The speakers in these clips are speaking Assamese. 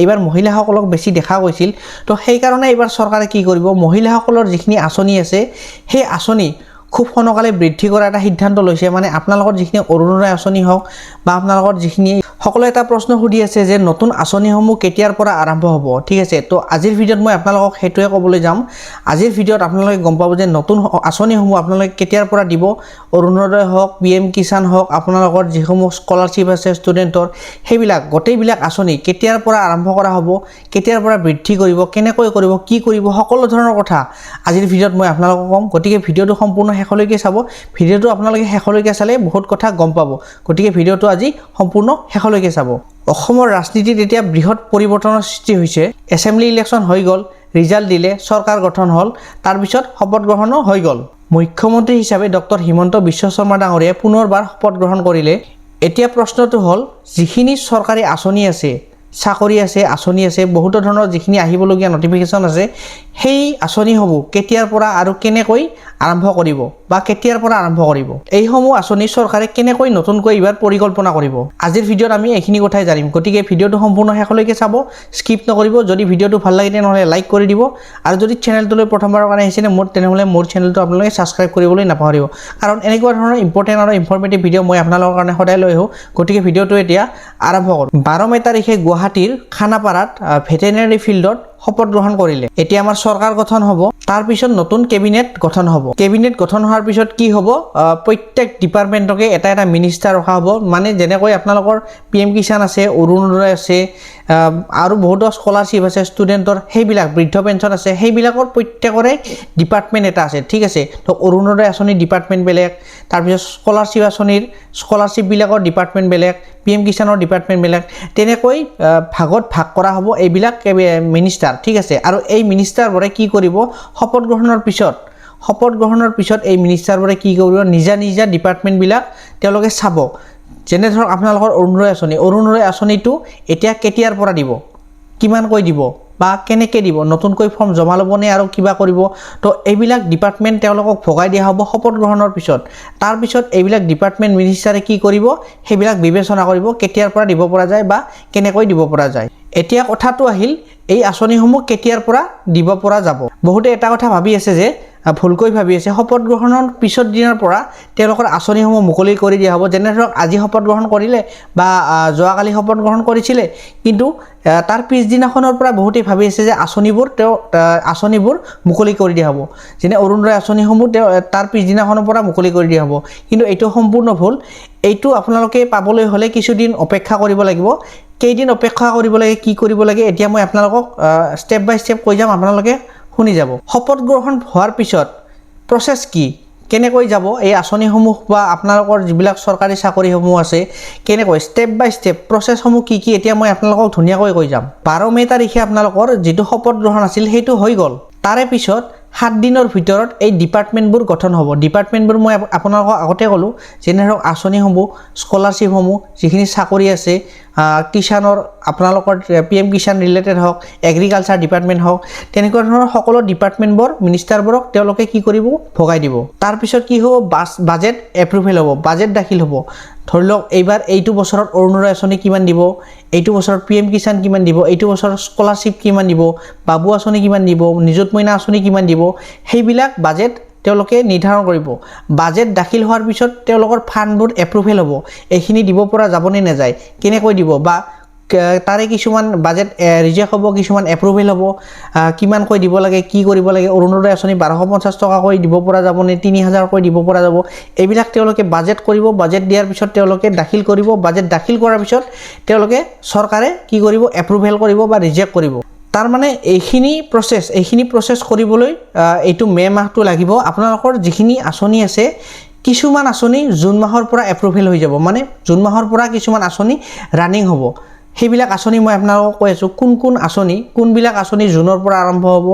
এইবাৰ মহিলাসকলক বেছি দেখা গৈছিল। তো সেইকাৰণে এইবাৰ চৰকাৰে কি কৰিব, মহিলাসকলৰ যিখিনি আঁচনি আছে সেই আঁচনি খুব সোনকালে বৃদ্ধি কৰাৰ এটা সিদ্ধান্ত লৈছে। মানে আপোনালোকৰ যিখিনি অৰুণোদয় আঁচনি হওক বা আপোনালোকৰ যিখিনি সকলোৱে এটা প্ৰশ্ন সুধি আছে যে নতুন আঁচনিসমূহ কেতিয়াৰ পৰা আৰম্ভ হ'ব। ঠিক আছে, তো আজিৰ ভিডিঅ'ত মই আপোনালোকক সেইটোৱে ক'বলৈ যাম। আজিৰ ভিডিঅ'ত আপোনালোকে গম পাব যে নতুন আঁচনিসমূহ আপোনালোকে কেতিয়াৰ পৰা দিব। অৰুণোদয় হওক, PM কিষাণ হওক, আপোনালোকৰ যিসমূহ স্কলাৰশ্বিপ আছে ষ্টুডেণ্টৰ, সেইবিলাক গোটেইবিলাক আঁচনি কেতিয়াৰ পৰা আৰম্ভ কৰা হ'ব, কেতিয়াৰ পৰা বৃদ্ধি কৰিব, কেনেকৈ কৰিব, কি কৰিব, সকলো ধৰণৰ কথা আজিৰ ভিডিঅ'ত মই আপোনালোকক ক'ম। গতিকে ভিডিঅ'টো সম্পূৰ্ণ শেষলৈকে চাব। ভিডিঅ'টো আপোনালোকে শেষলৈকে চালে বহুত কথা গম পাব। গতিকে ভিডিঅ'টো আজি সম্পূৰ্ণ শেষলৈকে চাব। অসমৰ ৰাজনীতিত এতিয়া বৃহৎ পৰিৱৰ্তনৰ সৃষ্টি হৈছে। এছেম্বলি ইলেকশ্যন হৈ গ'ল, ৰিজাল্ট দিলে, চৰকাৰ গঠন হ'ল, তাৰপিছত শপত গ্ৰহণো হৈ গ'ল। মুখ্যমন্ত্ৰী হিচাপে ডক্টৰ হিমন্ত বিশ্ব শৰ্মা ডাঙৰীয়াই পুনৰবাৰ শপত গ্ৰহণ কৰিলে। এতিয়া প্ৰশ্নটো হ'ল, যিখিনি চৰকাৰী আঁচনি আছে, চাকৰি আছে, আঁচনি আছে, বহুতো ধৰণৰ যিখিনি আহিবলগীয়া নটিফিকেশ্যন আছে, সেই আঁচনিসমূহ কেতিয়াৰ পৰা আৰু কেনেকৈ আৰম্ভ কৰিব বা কেতিয়াৰ পৰা আৰম্ভ কৰিব, এইসমূহ আঁচনি চৰকাৰে কেনেকৈ নতুনকৈ এইবাৰ পৰিকল্পনা কৰিব, আজিৰ ভিডিঅ'ত আমি এইখিনি কথাই জানিম। গতিকে ভিডিঅ'টো সম্পূৰ্ণ শেষলৈকে চাব, স্কিপ নকৰিব। যদি ভিডিঅ'টো ভাল লাগে তেনেহ'লে লাইক কৰি দিব, আৰু যদি চেনেলটোলৈ প্ৰথমবাৰৰ কাৰণে আহিছে তেনেহ'লে মোৰ চেনেলটো আপোনালোকে ছাবস্ক্ৰাইব কৰিবলৈ নাপাহৰিব, কাৰণ এনেকুৱা ধৰণৰ ইম্পৰ্টেণ্ট আৰু ইনফৰ্মেটিভ ভিডিঅ' মই আপোনালোকৰ কাৰণে সদায় লৈ আহোঁ। গতিকে ভিডিঅ'টো এতিয়া আৰম্ভ কৰোঁ। 12 মে তাৰিখে গুৱাহাটীৰ খানাপাৰাত ভেটেৰিনেৰী ফিল্ডত শপত গ্ৰহণ কৰিলে। এতিয়া আমাৰ চৰকাৰ গঠন হ'ব, তাৰপিছত নতুন কেবিনেট গঠন হ'ব। কেবিনেট গঠন হোৱাৰ পিছত কি হ'ব, প্ৰত্যেক ডিপাৰ্টমেণ্টকে এটা এটা মিনিষ্টাৰ ৰখা হ'ব। মানে যেনেকৈ আপোনালোকৰ PM কিষাণ আছে, অৰুণোদয় আছে, আৰু বহুতো স্কলাৰশ্বিপ আছে ষ্টুডেণ্টৰ, সেইবিলাক বৃদ্ধ পেঞ্চন আছে, সেইবিলাকৰ প্ৰত্যেকৰে ডিপাৰ্টমেণ্ট এটা আছে। ঠিক আছে, তো অৰুণোদয় আঁচনিৰ ডিপাৰ্টমেণ্ট বেলেগ, তাৰপিছত স্কলাৰশ্বিপ আঁচনিৰ স্কলাৰশ্বিপবিলাকৰ ডিপাৰ্টমেণ্ট বেলেগ, PM কিষাণৰ ডিপাৰ্টমেণ্ট বেলেগ, তেনেকৈ ভাগত ভাগ কৰা হ'ব এইবিলাক মিনিষ্টাৰ। ঠিক আছে, আৰু এই মিনিষ্টাৰবোৰে কি কৰিব, শপত গ্ৰহণৰ পিছত এই মিনিষ্টাৰবোৰে কি কৰিব, নিজা নিজা ডিপাৰ্টমেণ্টবিলাক তেওঁলোকে চাব। যেনে ধৰক আপোনালোকৰ অৰুণোদয় আঁচনিটো এতিয়া কেতিয়াৰ পৰা দিব, কিমানকৈ দিব বা কেনেকৈ দিব, নতুনকৈ ফৰ্ম জমা ল'বনে আৰু কিবা কৰিব, তো এইবিলাক ডিপাৰ্টমেণ্ট তেওঁলোকক ভগাই দিয়া হ'ব শপত গ্ৰহণৰ পিছত। তাৰপিছত এইবিলাক ডিপাৰ্টমেণ্ট মিনিষ্টাৰে কি কৰিব, সেইবিলাক বিবেচনা কৰিব কেতিয়াৰ পৰা দিব পৰা যায় বা কেনেকৈ দিব পৰা যায়। এতিয়া কথাটো আহিল, এই আঁচনিসমূহ কেতিয়াৰ পৰা দিব পৰা যাব। বহুতে এটা কথা ভাবি আছে যে, ভুলকৈ ভাবি আছে, শপত গ্ৰহণৰ পিছত দিনৰ পৰা তেওঁলোকৰ আঁচনিসমূহ মুকলি কৰি দিয়া হ'ব। যেনে ধৰক আজি শপত গ্ৰহণ কৰিলে বা যোৱাকালি শপত গ্ৰহণ কৰিছিলে, কিন্তু তাৰ পিছদিনাখনৰ পৰা বহুতেই ভাবি আছে যে আঁচনিবোৰ মুকলি কৰি দিয়া হ'ব। যেনে অৰুণোদয় আঁচনিসমূহ তাৰ পিছদিনাখনৰ পৰা মুকলি কৰি দিয়া হ'ব, কিন্তু এইটো সম্পূৰ্ণ ভুল। এইটো আপোনালোকে পাবলৈ হ'লে কিছুদিন অপেক্ষা কৰিব লাগিব। কেইদিন অপেক্ষা কৰিব লাগে, কি কৰিব লাগে, এতিয়া মই আপোনালোকক ষ্টেপ বাই ষ্টেপ কৈ যাম, আপোনালোকে শুনি যাব। শপত গ্ৰহণ হোৱাৰ পিছত প্ৰচেছ কি, কেনেকৈ যাব এই আঁচনিসমূহ বা আপোনালোকৰ যিবিলাক চৰকাৰী চাকৰিসমূহ আছে, কেনেকৈ ষ্টেপ বাই ষ্টেপ প্ৰচেছসমূহ কি কি, এতিয়া মই আপোনালোকক ধুনীয়াকৈ কৈ যাম। 12 মে তাৰিখে আপোনালোকৰ যিটো শপত গ্ৰহণ আছিল সেইটো হৈ গ'ল। তাৰে পিছত 7 দিনৰ ভিতৰত এই ডিপাৰ্টমেণ্টবোৰ গঠন হ'ব। ডিপাৰ্টমেণ্টবোৰ মই আপোনালোকক আগতে ক'লোঁ, যেনে ধৰক আঁচনিসমূহ, স্কলাৰশ্বিপসমূহ, যিখিনি চাকৰি আছে, কিষাণৰ আপোনালোকৰ PM কিষাণ ৰিলেটেড হওক, এগ্ৰিকালচাৰ ডিপাৰ্টমেণ্ট হওক, তেনেকুৱা ধৰণৰ সকলো ডিপাৰ্টমেণ্টবোৰ মিনিষ্টাৰবোৰক তেওঁলোকে কি কৰিব, ভগাই দিব। তাৰপিছত কি হ'ব, বাজেট এপ্ৰুভেল হ'ব, বাজেট দাখিল হ'ব। ধৰি লওক এইবাৰ এইটো বছৰত অৰুণোদয় আঁচনি কিমান দিব, এইটো বছৰত PM কিষাণ কিমান দিব, এইটো বছৰত স্কলাৰশ্বিপ কিমান দিব, বাবু আঁচনি কিমান দিব, নিযুত মইনা আঁচনি কিমান দিব, সেইবিলাক বাজেট তেওঁলোকে নিৰ্ধাৰণ কৰিব। বাজেট দাখিল হোৱাৰ পিছত তেওঁলোকৰ ফাণ্ডবোৰ এপ্ৰুভেল হ'ব, এইখিনি দিব পৰা যাবনে নাযায়, কেনেকৈ দিব, বা তাৰে কিছুমান বাজেট ৰিজেক্ট হ'ব, কিছুমান এপ্ৰুভেল হ'ব, কিমানকৈ দিব লাগে, কি কৰিব লাগে। অৰুণোদয় আঁচনি 1250 টকাকৈ দিব পৰা যাবনে, 3000কৈ দিব পৰা যাব, এইবিলাক তেওঁলোকে বাজেট কৰিব। বাজেট দিয়াৰ পিছত তেওঁলোকে দাখিল কৰিব। বাজেট দাখিল কৰাৰ পিছত তেওঁলোকে চৰকাৰে কি কৰিব, এপ্ৰুভেল কৰিব বা ৰিজেক্ট কৰিব। তাৰমানে এইখিনি প্ৰচেছ কৰিবলৈ এইটো মে' মাহটো লাগিব। আপোনালোকৰ যিখিনি আঁচনি আছে, কিছুমান আঁচনি জুন মাহৰ পৰা এপ্ৰুভেল হৈ যাব, মানে জুন মাহৰ পৰা কিছুমান আঁচনি ৰানিং হ'ব। সেইবিলাক আঁচনি মই আপোনালোকক কৈ আছোঁ, কোনবিলাক আঁচনি জুনৰ পৰা আৰম্ভ হ'ব,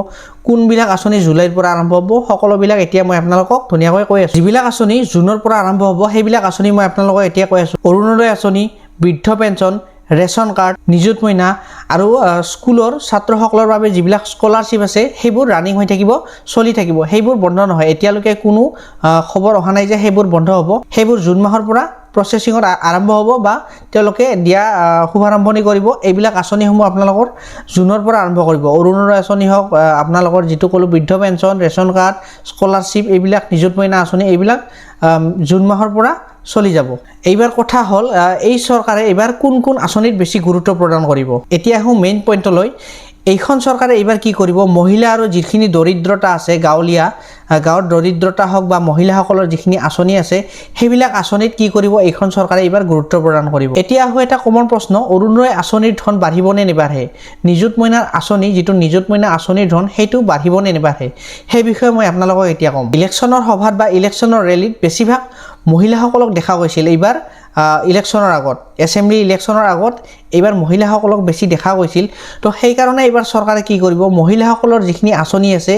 কোনবিলাক আঁচনি জুলাইৰ পৰা আৰম্ভ হ'ব, সকলোবিলাক এতিয়া মই আপোনালোকক ধুনীয়াকৈ কৈ আছোঁ। যিবিলাক আঁচনি জুনৰ পৰা আৰম্ভ হ'ব, সেইবিলাক আঁচনি মই আপোনালোকক এতিয়া কৈ আছোঁ। অৰুণোদয় আঁচনি, বৃদ্ধ পেঞ্চন, ৰেচন কাৰ্ড, নিযুত মইনা, আৰু স্কুলৰ ছাত্ৰসকলৰ বাবে যিবিলাক স্কলাৰশ্বিপ আছে সেইবোৰ ৰানিং হৈ থাকিব, চলি থাকিব, সেইবোৰ বন্ধ নহয়। এতিয়ালৈকে কোনো খবৰ অহা নাই যে সেইবোৰ বন্ধ হ'ব। সেইবোৰ জুন মাহৰ পৰা প্ৰচেছিঙৰ আৰম্ভ হ'ব বা তেওঁলোকে দিয়া শুভাৰম্ভণি কৰিব। এইবিলাক আঁচনিসমূহ আপোনালোকৰ জুনৰ পৰা আৰম্ভ কৰিব। অৰুণোদয় আঁচনি হওক, আপোনালোকৰ যিটো ক'লোঁ বৃদ্ধ পেঞ্চন, ৰেচন কাৰ্ড, স্কলাৰশ্বিপ, এইবিলাক নিযুত মইনা আঁচনি, এইবিলাক জুন মাহৰ পৰা চলি যাব। এইবাৰ কথা হ'ল এই চৰকাৰে এইবাৰ কোন কোন আঁচনিত বেছি গুৰুত্ব প্ৰদান কৰিব। এতিয়া আহোঁ মেইন পইণ্টলৈ। এইখন চৰকাৰে এইবাৰ কি কৰিব, মহিলা আৰু যিখিনি দৰিদ্ৰতা আছে, গাঁৱৰ দৰিদ্ৰতা হওক বা মহিলাসকলৰ যিখিনি আঁচনি আছে, সেইবিলাক আঁচনিত কি কৰিব এইখন চৰকাৰে এইবাৰ গুৰুত্ব প্ৰদান কৰিব। এতিয়া আহোঁ এটা কমন প্ৰশ্ন, অৰুণোদয় আঁচনিৰ ধন বাঢ়িব নে নিবাঢ়ে? নিযুত মইনাৰ আঁচনি, যিটো নিযুত মইনা আঁচনিৰ ধন, সেইটো বাঢ়িব নে নিবাঢ়ে, সেই বিষয়ে মই আপোনালোকক এতিয়া ক'ম। ইলেকশ্যনৰ সভাত বা ইলেকশ্যনৰ ৰেলীত বেছিভাগ মহিলাসকলক দেখা গৈছিল এইবাৰ ইলেকশ্যনৰ আগত, এছেম্বলি ইলেকশ্যনৰ আগত এইবাৰ মহিলাসকলক বেছি দেখা গৈছিল। তো সেইকাৰণে এইবাৰ চৰকাৰে কি কৰিব, মহিলাসকলৰ যিখিনি আঁচনি আছে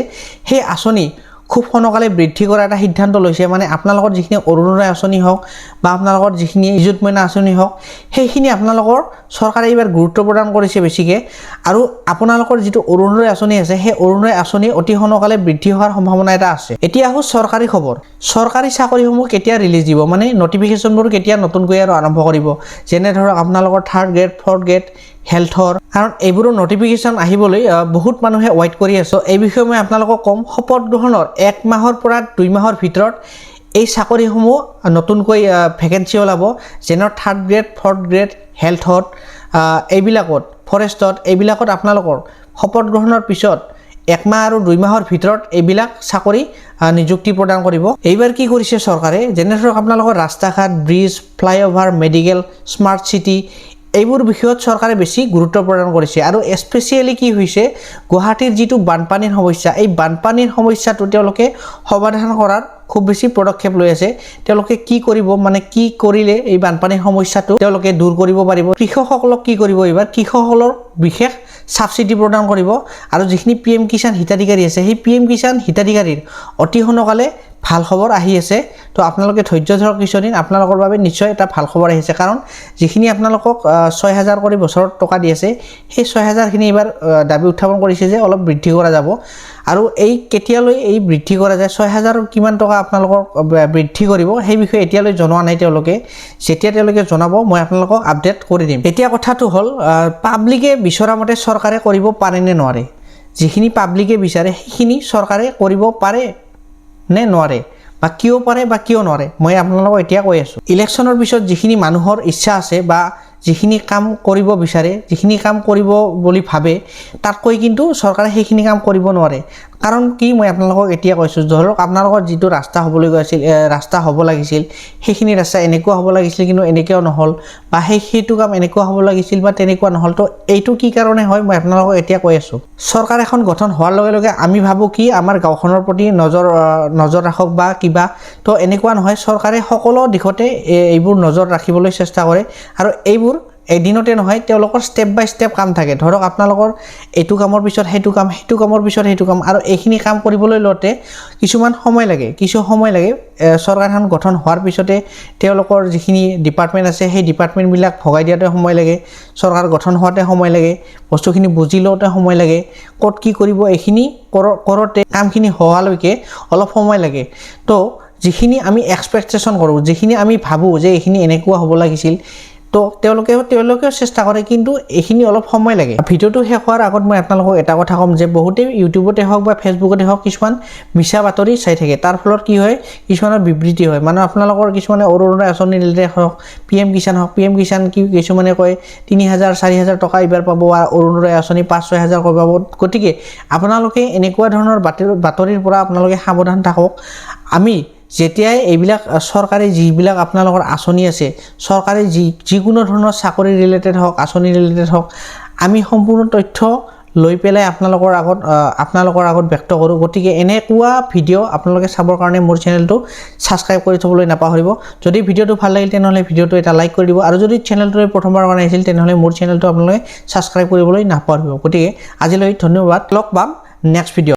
সেই আঁচনি খুব সোনকালে বৃদ্ধি কৰা এটা সিদ্ধান্ত লৈছে। মানে আপোনালোকৰ যিখিনি অৰুণোদয় আঁচনি হওক বা আপোনালোকৰ যিখিনি নিযুত মইনা আঁচনি হওক, সেইখিনি আপোনালোকৰ চৰকাৰে এইবাৰ গুৰুত্ব প্ৰদান কৰিছে বেছিকৈ। আৰু আপোনালোকৰ যিটো অৰুণোদয় আঁচনি আছে, সেই অৰুণোদয় আঁচনি অতি সোনকালে বৃদ্ধি হোৱাৰ সম্ভাৱনা এটা আছে। এতিয়া আহোঁ চৰকাৰী খবৰ। চৰকাৰী চাকৰিসমূহ কেতিয়া ৰিলিজ দিব, মানে নটিফিকেশ্যনবোৰ কেতিয়া নতুনকৈ আৰু আৰম্ভ কৰিব। যেনে ধৰক আপোনালোকৰ 3rd গ্ৰেড, 4th গ্ৰেড, হেল্থৰ, কাৰণ এইবোৰৰ নটিফিকেশ্যন আহিবলৈ বহুত মানুহে ৱেইট কৰি আছে। এই বিষয়ে মই আপোনালোকক ক'ম। শপত গ্ৰহণৰ 1 মাহৰ পৰা 2 মাহৰ ভিতৰত এই চাকৰিসমূহ নতুনকৈ ভেকেঞ্চি ওলাব। যেনে 3rd গ্ৰেড, 4th গ্ৰেড, হেল্থত, এইবিলাকত, ফৰেষ্টত, এইবিলাকত আপোনালোকৰ শপত গ্ৰহণৰ পিছত 1 মাহ আৰু 2 মাহৰ ভিতৰত এইবিলাক চাকৰি নিযুক্তি প্ৰদান কৰিব। এইবাৰ কি কৰিছে চৰকাৰে, যেনে ধৰক আপোনালোকৰ ৰাস্তা ঘাট, bridge, flyover, medical, smart city, এইবোৰ বিষয়ত চৰকাৰে বেছি গুৰুত্ব প্ৰদান কৰিছে। আৰু স্পেচিয়েলি কি হৈছে, গুৱাহাটীৰ যিটো বানপানীৰ সমস্যা, এই বানপানীৰ সমস্যাটো তেওঁলোকে সমাধান কৰাৰ খুব বেছি পদক্ষেপ লৈ আছে। তেওঁলোকে কি কৰিব, মানে কি কৰিলে এই বানপানীৰ সমস্যাটো তেওঁলোকে দূৰ কৰিব পাৰিব। কৃষকসকলক কি কৰিব, এইবাৰ কৃষকসকলৰ বিশেষ ছাবচিডি প্ৰদান কৰিব। আৰু যিখিনি PM কিষাণ হিতাধিকাৰী আছে, সেই PM কিষাণ হিতাধিকাৰীৰ অতি সোনকালে ভাল খবৰ আহি আছে। তো আপোনালোকে ধৈৰ্য ধৰক কিছুদিন, আপোনালোকৰ বাবে নিশ্চয় এটা ভাল খবৰ আহিছে। কাৰণ যিখিনি আপোনালোকক 6,000 কৰি বছৰত টকা দি আছে, সেই 6,000খিনি এইবাৰ দাবী উত্থাপন কৰিছে যে অলপ বৃদ্ধি কৰা যাব। আৰু এই কেতিয়ালৈ এই বৃদ্ধি কৰা যায়, 6,000 কিমান টকা আপোনালোকক বৃদ্ধি কৰিব, সেই বিষয়ে এতিয়ালৈ জনোৱা নাই তেওঁলোকে। যেতিয়া তেওঁলোকে জনাব মই আপোনালোকক আপডেট কৰি দিম। এতিয়া কথাটো হ'ল, পাব্লিকে বিচৰা মতে চৰকাৰে কৰিব পাৰে নে নোৱাৰে। যিখিনি পাব্লিকে বিচাৰে সেইখিনি চৰকাৰে কৰিব পাৰে নে নোৱাৰে, বা কিয় পাৰে বা কিয় নোৱাৰে, মই আপোনালোকক এতিয়া কৈ আছোঁ। ইলেকশ্যনৰ পিছত যিখিনি মানুহৰ ইচ্ছা আছে বা যিখিনি কাম কৰিব বিচাৰে, যিখিনি কাম কৰিব বুলি ভাবে, তাতকৈ কিন্তু চৰকাৰে সেইখিনি কাম কৰিব নোৱাৰে। কাৰণ কি, মই আপোনালোকক এতিয়া কৈছোঁ। ধৰক আপোনালোকৰ যিটো ৰাস্তা হ'বলৈ গৈছিল, ৰাস্তা হ'ব লাগিছিল, সেইখিনি ৰাস্তা এনেকুৱা হ'ব লাগিছিল কিন্তু এনেকুৱাও নহ'ল, বা সেইটো কাম এনেকুৱা হ'ব লাগিছিল বা তেনেকুৱা নহ'ল। তো এইটো কি কাৰণে হয় মই আপোনালোকক এতিয়া কৈ আছোঁ। চৰকাৰ এখন গঠন হোৱাৰ লগে লগে আমি ভাবোঁ কি আমাৰ গাঁওখনৰ প্ৰতি নজৰ ৰাখক বা কিবা, তো এনেকুৱা নহয়। চৰকাৰে সকলো দিশতে এইবোৰ নজৰ ৰাখিবলৈ চেষ্টা কৰে। আৰু এইবোৰ এদিনতে নহয়, তেওঁলোকৰ ষ্টেপ বাই ষ্টেপ কাম থাকে। ধৰক আপোনালোকৰ এইটো কামৰ পিছত সেইটো কাম, সেইটো কামৰ পিছত সেইটো কাম, আৰু এইখিনি কাম কৰিবলৈ লওঁতে কিছুমান সময় লাগে, চৰকাৰখন গঠন হোৱাৰ পিছতে তেওঁলোকৰ যিখিনি ডিপাৰ্টমেণ্ট আছে, সেই ডিপাৰ্টমেণ্টবিলাক ভগাই দিয়াতে সময় লাগে, চৰকাৰ গঠন হোৱাতে সময় লাগে, বস্তুখিনি বুজি লওঁতে সময় লাগে, ক'ত কি কৰিব এইখিনি কৰোঁতে কামখিনি হোৱালৈকে অলপ সময় লাগে। তো যিখিনি আমি এক্সপেক্টেশ্যন কৰোঁ, যিখিনি আমি ভাবোঁ যে এইখিনি এনেকুৱা হ'ব লাগিছিল, তো তেওঁলোকেও চেষ্টা কৰে, কিন্তু এইখিনি অলপ সময় লাগে। ভিডিঅ'টো শেষ হোৱাৰ আগত মই আপোনালোকক এটা কথা ক'ম যে বহুতেই ইউটিউবতে হওক বা ফেচবুকতে হওক কিছুমান মিছা বাতৰি চাই থাকে। তাৰ ফলত কি হয়, কিছুমানৰ বিবৃতি হয়। মানে আপোনালোকৰ কিছুমানে অৰুণোদয় আঁচনি ৰিলেটেড হওক, PM কিষাণ হওক, PM কিষাণ কি কিছুমানে কয় 3,000 4,000 টকা এইবাৰ পাব, আৰু অৰুণোদয় আঁচনি 5-6,000 পাব। গতিকে আপোনালোকে এনেকুৱা ধৰণৰ বাতৰিৰ পৰা আপোনালোকে সাৱধান থাকক। আমি যেতিয়াই এইবিলাক চৰকাৰী যিবিলাক আপোনালোকৰ আঁচনি আছে, চৰকাৰী যিকোনো ধৰণৰ চাকৰি ৰিলেটেড হওক, আঁচনি ৰিলেটেড হওক, আমি সম্পূৰ্ণ তথ্য লৈ পেলাই আপোনালোকৰ আগত ব্যক্ত কৰোঁ। গতিকে এনেকুৱা ভিডিঅ' আপোনালোকে চাবৰ কাৰণে মোৰ চেনেলটো ছাবস্ক্ৰাইব কৰি থ'বলৈ নাপাহৰিব। যদি ভিডিঅ'টো ভাল লাগিল তেনেহ'লে ভিডিঅ'টো এটা লাইক কৰি দিব, আৰু যদি চেনেলটোলৈ প্ৰথমবাৰ কাৰণে আহিছিল তেনেহ'লে মোৰ চেনেলটো আপোনালোকে ছাবস্ক্ৰাইব কৰিবলৈ নাপাহৰিব। গতিকে আজিলৈ ধন্যবাদ, লগ পাম নেক্সট ভিডিঅ'।